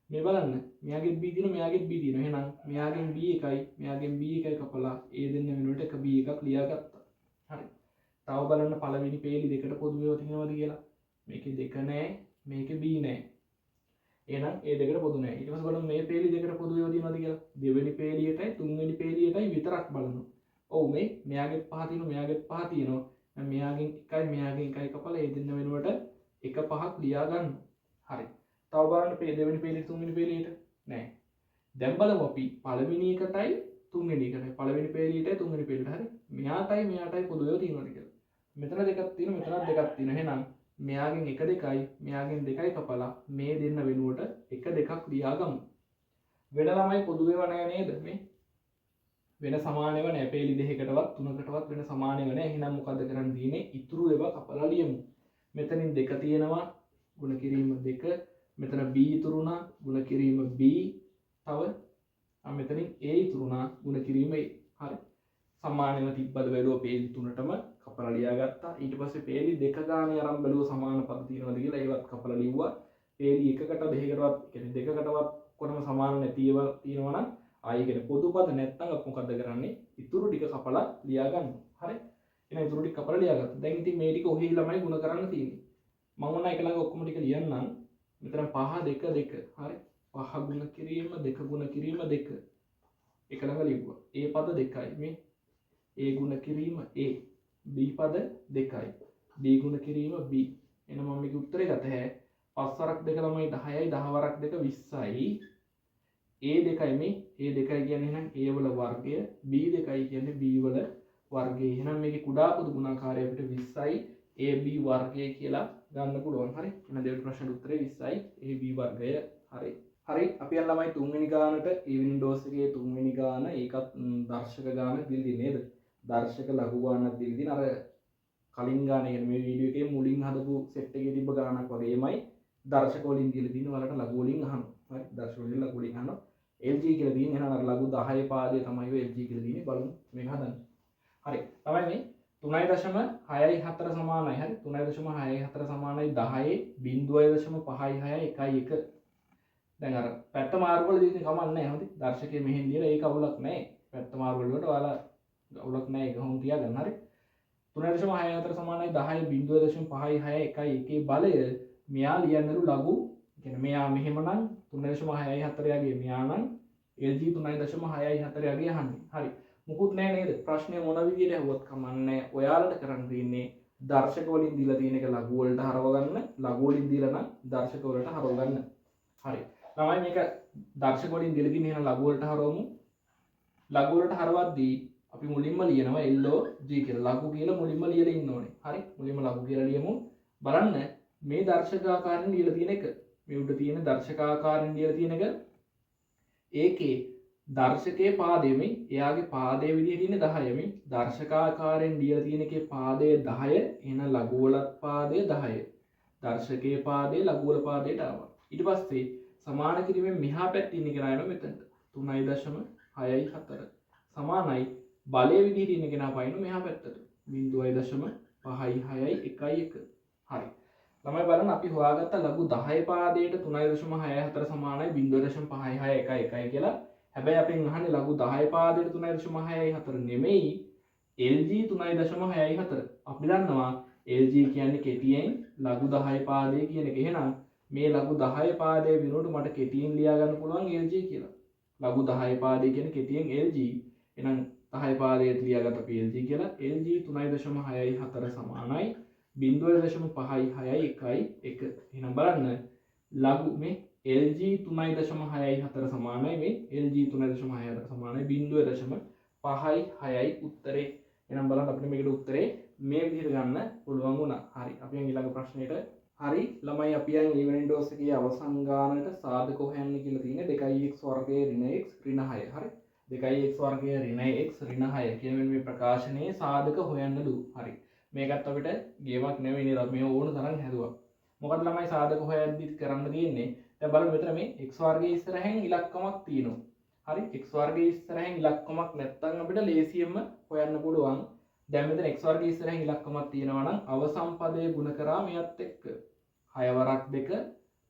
මේ බලන්න මෙයාගෙත් B තියෙනවා මෙයාගෙත් B තියෙනවා. එහෙනම් මෙයාගෙන් B එකයි මෙයාගෙන් B එකයි කපලා ඒ දෙන්න වෙනුවට එක B එකක් ලියාගත්තා. හරි. තව බලන්න පළවෙනි පේලි දෙකට පොදු ඒවා තියෙනවද කියලා. මේකේ දෙක නෑ මේකේ B නෑ. එහෙනම් ඒ දෙකට පොදු නෑ. ඊට පස්සේ බලමු මේ පේලි දෙකට පොදු ඒවා තියෙනවද කියලා. දෙවෙනි පේලියටයි තුන්වෙනි පේලියටයි විතරක් බලමු. ඔව් මේ මෙයාගෙත් 5 තියෙනවා මෙයාගෙත් 5 තියෙනවා. මෙයාගෙන් 1යි මෙයාගෙන් 1යි කපලා ඒ දෙන්න වෙනුවට එක 5ක් ලියා ගන්න. හරි. තව බලන්න දෙවෙනි පේලියට තුන්වෙනි පේලියට නෑ. දැන් බලමු අපි පළවෙනි එකටයි තුන්වෙනි එකටයි පළවෙනි පේලියටයි තුන්වෙනි පේලියට හරි. මෙයාටයි පොදු ඒවා තියෙනවද කියලා. මෙතන දෙකක් තියෙනවා මෙතනත් දෙකක් තියෙනවා. එහෙනම් මෙයාගෙන් 1 2යි මෙයාගෙන් 2යි කපලා මේ දෙන්න වෙනුවට 1 2ක් ලියාගමු. වෙන ළමයි පොදු ඒවා නෑ නේද? මේ වෙන සමානව නැහැ. පේලි දෙකකටවත් තුනකටවත් වෙන සමානව නැහැ. එහෙනම් මොකද්ද කරන්න තියෙන්නේ? ඉතුරු ඒවා කපලා ලියමු. මෙතනින් දෙක තියෙනවා ගුණ කිරීම 2. මෙතන b ඉතුරු වුණා ගුණ කිරීම b. තව මෙතනින් a ඉතුරු වුණා ගුණ කිරීම a. හරි. සමානව තිබ්බද බැලුවා පේලි 3ටම කපලා ලියාගත්තා. ඊට පස්සේ පේලි 2 ගානේ අරන් බැලුවා සමාන පද තියෙනවද කියලා ඒවත් කපලා ලිව්වා. පේලි 1කට දෙකකටවත් කියන්නේ දෙකකටවත් කොනම සමාන නැති ඒවා තියෙනවා නම් ආයෙ කියන්නේ පොදු පද නැත්නම් අපි මොකද්ද කරන්නේ? ඉතුරු ටික කපලා ලියා ගන්නවා. හරි. එහෙනම් ඉතුරු ටික කපලා ලියාගත්තා. දැන් ඉතින් මේ ටික ඔහි ළමයි ගුණ කරන්න තියෙන්නේ. මම ඕන එක ළඟ ඔක්කොම ටික ලියන්නම්. මෙතන 5 2 2. හරි. 5 ගුණ කිරීම 2 ගුණ කිරීම 2. එක ළඟ ලිව්වා. a පද 2යි මේ. a ගුණ කිරීම a. b පද 2යි. b ගුණ කිරීම b. එහෙනම් මම මේකේ උත්තරේ ගත හැ. 5 වරක් 2 ළමයි 10යි 10 වරක් 2 20යි. a 2යි මේ. a 2යි කියන්නේ එහෙනම් a වල වර්ගය. b 2යි කියන්නේ b වල වර්ගය. එහෙනම් මේකේ කුඩා පොදු ගුණාකාරය අපිට 20යි ab වර්ගය කියලා ගන්න පුළුවන්. හරි. එහෙනම් දෙවෙනි ප්‍රශ්නෙට උත්තරේ 20යි ab වර්ගය. හරි. හරි. අපි යන ළමයි තුන්වෙනි ගානට ඊවිනිං ඩෝස් එකේ තුන්වෙනි ගාන ඒකත් දර්ශක ගාන දිලිදී නේද? දර්ශක ලඝු ගානක් දිලිදී අර කලින් ගාන කියන්නේ මේ වීඩියෝ එකේ මුලින් හදපු සෙට් එකේ තිබ්බ ගානක් වගේමයි දර්ශක වලින් දිලිදී වලට ලඝු වලින් අහනවා. හරි. දර්ශක වලින් ලඝු වලින් අහනවා. LG කියලා තියෙන්නේ එහෙනම් අර ලඝු 10 පාදයේ තමයි ඔය LG කියලා තියෙන්නේ. බලමු මේක හදන්න. හරි. තමයි මේ 3.64 සමානයි. හරි. 3.64 සමානයි 10 0.56 1. දැන් අර පැත්ත මාරු කරලා දෙන්නේ කමක් නැහැ. හොඳයි. දර්ශකයේ මෙහෙන් ලියලා ඒක අවුලක් නැහැ. පැත්ත මාරු වලට ඔයාලා අවුලක් නැහැ. ඒක හොම් තියාගන්න. හරි. 3.64 සමානයි 10 0.56 1 බලය මෙයා ලියන්නලු ලඝු කියන්නේ මෙයා මෙහෙමනම් 3.64 යගේ මෙයා නම් LG 3.64 යගේ අහන්නේ. හරි. මුකුත් නැහැ නේද? ප්‍රශ්නේ මොන විදියට ඇහුවත් කමන්නේ. ඔයාලට කරන්න තියෙන්නේ දර්ශක වලින් දීලා තියෙන එක ලඝු වලට හරව ගන්න. ලඝු වලින් දීලා නම් දර්ශක වලට හරව ගන්න. හරි. ළමයි මේක දර්ශක වලින් දීලා තියෙන එහෙනම් ලඝු වලට හරවමු. ලඝු වලට හරවද්දී අපි මුලින්ම ලියනවා LOG කියලා. ලඝු කියලා මුලින්ම ලියලා ඉන්න ඕනේ. හරි. මුලින්ම ලඝු කියලා ලියමු. බලන්න මේ දර්ශකාකාරයෙන් ලියලා තියෙන එක. මේ උඩ තියෙන දර්ශකාකාරයෙන් ලියලා තියෙන එක ඒකේ දර්ශකයේ පාදයේ මේ එයාගේ පාදයේ විදිහට ඉන්නේ 10 මේ දර්ශකාකාරයෙන් ලියලා තියෙන එකේ පාදය 10 එහෙනම් ලඝු වලත් පාදය 10 දර්ශකයේ පාදයේ ලඝු වල පාදයට ආවා. ඊට පස්සේ සමාන කිරීමෙන් මෙහා පැත්තේ ඉන්න කෙනා එනවා මෙතනට 3.64 සමානයි බලයේ විදිහට ඉන්න කෙනා පයින්න මෙහා පැත්තට 0.56 1. හරි. ළමයි බලන්න අපි හොයාගත්ත ලඝු 10 පාදයට 3.64 සමානයි 0.56 1 කියලා. හැබැයි අපෙන් අහන්නේ ලඝු 10 පාදයට 3.64 නෙමෙයි LG 3.64. අපි දන්නවා LG කියන්නේ කෙටියෙන් ලඝු 10 පාදයේ කියන එක. එහෙනම් මේ ලඝු 10 පාදයේ විනෝඩ මට කෙටියෙන් ලියා ගන්න පුළුවන් LG කියලා. ලඝු 10 පාදයේ කියන්නේ කෙටියෙන් LG. එහෙනම් 10 පාදයට ලියාගත්ත අපි LG කියලා. LG 3.64 සමානයි 0.56 1. එහෙනම් බලන්න ලඝු මේ LG 3.64 සමානයි මේ LG 3.64 සමානයි 0.56 උත්තරේ. එහෙනම් බලන්න අපිට මේකට උත්තරේ මේ විදිහට ගන්න පුළුවන් වුණා. හරි. අපි යන් ඊළඟ ප්‍රශ්නෙට. හරි. ළමයි අපි යන් ඊවෙනින් ඩෝස් එකේ අවසන් ගානට සාධක හොයන්න කියලා තියෙන්නේ 2x වර්ගය ඍණ x ඍණ 6. හරි. 2x වර්ගය ඍණ x ඍණ 6 කියන මේ ප්‍රකාශනයේ සාධක හොයන්නලු. හරි. මේකත් අපිට ගේමක් නෙවෙයි නේද? මේ ඕන තරම් හැදුවා. මොකද ළමයි සාධක හොයද්දි කරන්න තියෙන්නේ දැන් බලමු මෙතන මේ x වර්ගයේ ඉස්සරහින් ඉලක්කමක් තියෙනවා. හරි. x වර්ගයේ ඉස්සරහින් ඉලක්කමක් නැත්නම් අපිට ලේසියෙන්ම හොයන්න පුළුවන්. දැන් මෙතන x වර්ගයේ ඉස්සරහින් ඉලක්කමක් තියෙනවා නම් අවසන් පදයේ ගුණ කරා මෙයත් එක්ක 6 වරක් 2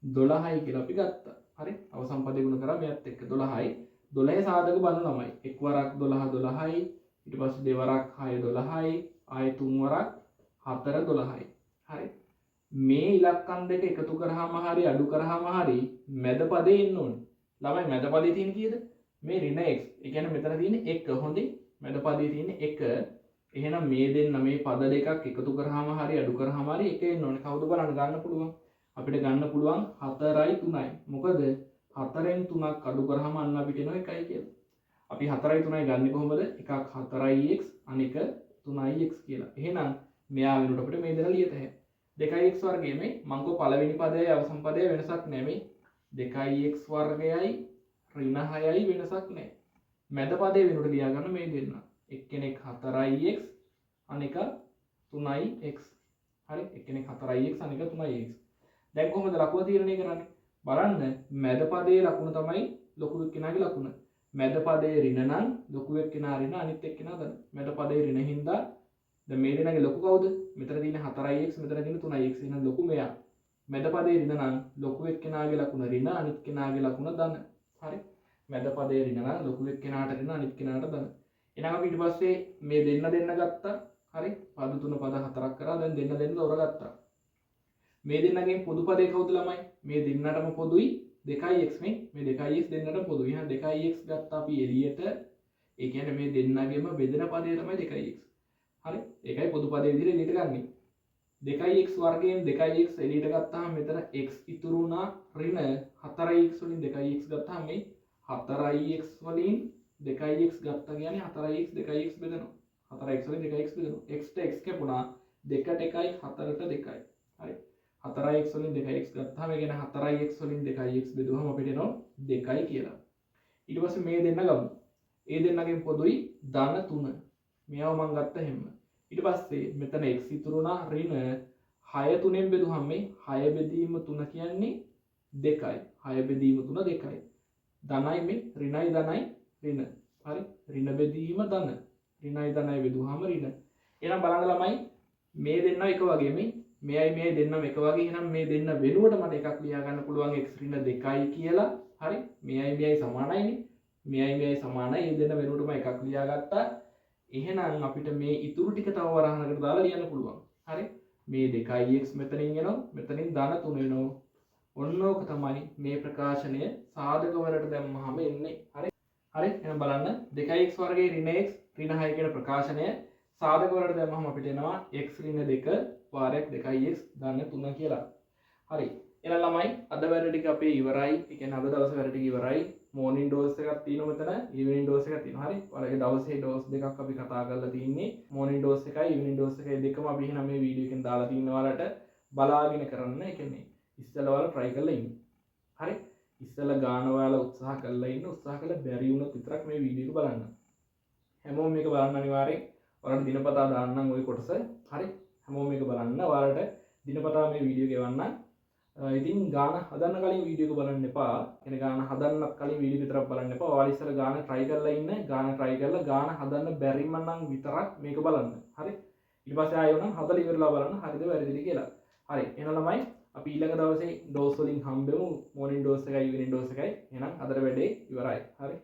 12යි කියලා අපි ගත්තා. හරි. අවසන් පදයේ ගුණ කරා මෙයත් එක්ක 12යි. 12 සාධක බලන ළමයි. එක් වරක් 12 12යි. ඊට පස්සේ දෙවරක් 6 12යි. ආයෙ තුන් වරක් 4 12යි. හරි. මේ ඉලක්කම් දෙක එකතු කරාම හරි අඩු කරාම හරි මැද පදේ එන්න ඕනේ. ළමයි මැද පදේ තියෙන කීයද? මේ ඍණ x. ඒ කියන්නේ මෙතන තියෙන්නේ 1. හොඳයි. මැද පදේ තියෙන්නේ 1. එහෙනම් මේ දෙන්න මේ පද දෙකක් එකතු කරාම හරි අඩු කරාම හරි එක එන්න ඕනේ. කවුද බලන්න ගන්න පුළුවන්? අපිට ගන්න පුළුවන් 4යි 3යි. මොකද 4න් 3ක් අඩු කරාම අන්න අපිට එනවා 1යි කියලා. අපි 4යි 3යි ගන්නේ කොහොමද? එකක් 4ix අනික 3ix කියලා. එහෙනම් මෙයා වෙනුවට අපිට මේ දෙන ලියත හැකියි. 2x වර්ගයේ මේ මංගෝ පළවෙනි පදයේ අවසන් පදයේ වෙනසක් නැහැ මේ 2x වර්ගයයි ඍණ 6යි වෙනසක් නැහැ. මැද පදේ වෙනුවට ලියා ගන්න මේ දෙන්න. එක්කෙනෙක් 4x අනික 3x. හරි එක්කෙනෙක් 4x අනික 3x. දැන් කොහොමද ලකුණ තීරණය කරන්නේ? බලන්න මැද පදයේ ලකුණ තමයි ලොකු එක්කෙනාගේ ලකුණ. මැද පදයේ ඍණ නම් ලොකු එක්කෙනා ඍණ අනිත් එක්කෙනා ධන. මැද පදයේ ඍණ හින්දා දැන් මේ දෙනාගේ ලොකු කවුද? මෙතන තියෙන 4x මෙතන තියෙන 3x. එහෙනම් ලොකු මෙයා. මැද පදයේ ඍණ නම් ලොකු එක්කෙනාගේ ලකුණ ඍණ අනිත් කෙනාගේ ලකුණ ධන. හරි. මැද පදයේ ඍණ නම් ලොකු එක්කෙනාට ඍණ අනිත් කෙනාට ධන. එහෙනම් අපි ඊට පස්සේ මේ දෙන්න ගත්තා. හරි. පද 3 පද 4ක් කරා. දැන් දෙන්න තෝරගත්තා. මේ දෙන්නගෙන් පොදු පදේ කවුද ළමයි? මේ දෙන්නටම පොදුයි 2x නේ. මේ 2x දෙන්නට පොදුයි. එහෙනම් 2x ගත්තා අපි එළියට. ඒ කියන්නේ මේ දෙන්නගෙම බෙදෙන පදේ තමයි 2x. හරි. ඒකයි පොදු පදේ විදිහට එළියට ගන්නෙ. 2x වර්ගයෙන් 2x එළියට ගත්තාම මෙතන x ඉතුරු වුණා ඍණ 4x වලින් 2x ගත්තාම මේ 4x වලින් 2x ගත්තා කියන්නේ 4x 2x බෙදෙනවා. 4x වලින් 2x බෙදෙනවා. x ට x කැපුණා 2ට 1යි 4ට 2යි. හරි. 4x වලින් 2x ගත්තාම ඒ කියන්නේ 4x වලින් 2x බෙදුවම අපිට එනවා 2යි කියලා. ඊට පස්සේ මේ දෙන්න ගමු. ඒ දෙන්නගෙන් පොදුයි ධන 3. මේව මම ගත්ත හැම. ඊට පස්සේ මෙතන x ඉතුරු වුණා ඍණ 6 3ෙන් බෙදුවම මේ 6 බෙදීම 3 කියන්නේ 2යි. 6 බෙදීම 3 2යි. ධනයි මේ ඍණයි ධනයි ඍණ. හරි. ඍණ බෙදීම ධන. ඍණයි ධනයි බෙදුවම ඍණ. එහෙනම් බලන්න ළමයි මේ දෙන්නව එක වගේ මේ මෙයයි මේ දෙන්නම එක වගේ. එහෙනම් මේ දෙන්න වෙනුවට මට එකක් ලියා ගන්න පුළුවන් x ඍණ 2යි කියලා. හරි. මෙයයි සමානයිනේ. මෙයයි සමානයි. මේ දෙන්න වෙනුවටම එකක් ලියා ගත්තා. එහෙනම් අපිට මේ ඉතුරු ටික තව වරහනකට දාලා ලියන්න පුළුවන්. හරි. මේ 2x මෙතනින් එනවා. මෙතනින් ධන 3 එනවා. ඔන්න ඕක තමයි මේ ප්‍රකාශනය සාධක වලට දැම්මහම එන්නේ. හරි. හරි. එහෙනම් බලන්න 2x වර්ගයේ ඍණ x ඍණ 6 කියන ප්‍රකාශනය සාධක වලට දැම්මහම අපිට එනවා x ඍණ 2 වාරයක් 2x ධන 3 කියලා. හරි. එහෙනම් ළමයි අද වැඩ ටික අපේ ඉවරයි. ඒ කියන්නේ අද දවසේ වැඩ ටික ඉවරයි. මෝර්නින් ඩෝස් එකක් තියෙනවා මෙතන, ඊවිනින් ඩෝස් එකක් තියෙනවා. හරි. ඔයාලගේ දවසේ ඩෝස් දෙකක් අපි කතා කරලා තින්නේ. මෝර්නින් ඩෝස් එකයි ඊවිනින් ඩෝස් එකයි දෙකම අපි එහෙනම් මේ වීඩියෝ එකෙන් දාලා තිනවා ඔයාලට බලාගෙන කරන්න. ඒ කියන්නේ ඉස්සෙල්ලා ඔයාලා try කරලා ඉන්න. හරි. ඉස්සෙල්ලා ගාන ඔයාලා උත්සාහ කරලා ඉන්න. උත්සාහ කරලා බැරි වුණොත් විතරක් මේ වීඩියෝ එක බලන්න. හැමෝම මේක බලන්න අනිවාර්යෙන්. ඔයාලට දිනපතා දාන්නම් ওই කොටස. හරි. හැමෝම මේක බලන්න. ඔයාලට දිනපතා මේ වීඩියෝ ගෙවන්න. ඉතින් ගාන හදන්න කලින් වීඩියෝ එක බලන්න එපා. එන ගාන හදන්නත් කලින් වීඩියෝ විතරක් බලන්න එපා. ඔයාලා ඉස්සෙල්ලා ගාන try කරලා ඉන්න. ගාන try කරලා ගාන හදන්න බැරිම නම් විතරක් මේක බලන්න. හරි. ඊට පස්සේ ආයෙ උනම් හදලා ඉවරලා බලන්න හරිද වැරදිද කියලා. හරි. එහෙනම් ළමයි අපි ඊළඟ දවසේ ඩෝස් වලින් හම්බෙමු. මෝර්නින් ඩෝස් එකයි ඉවිනින් ඩෝස් එකයි. එහෙනම් අදට වැඩේ ඉවරයි. හරි.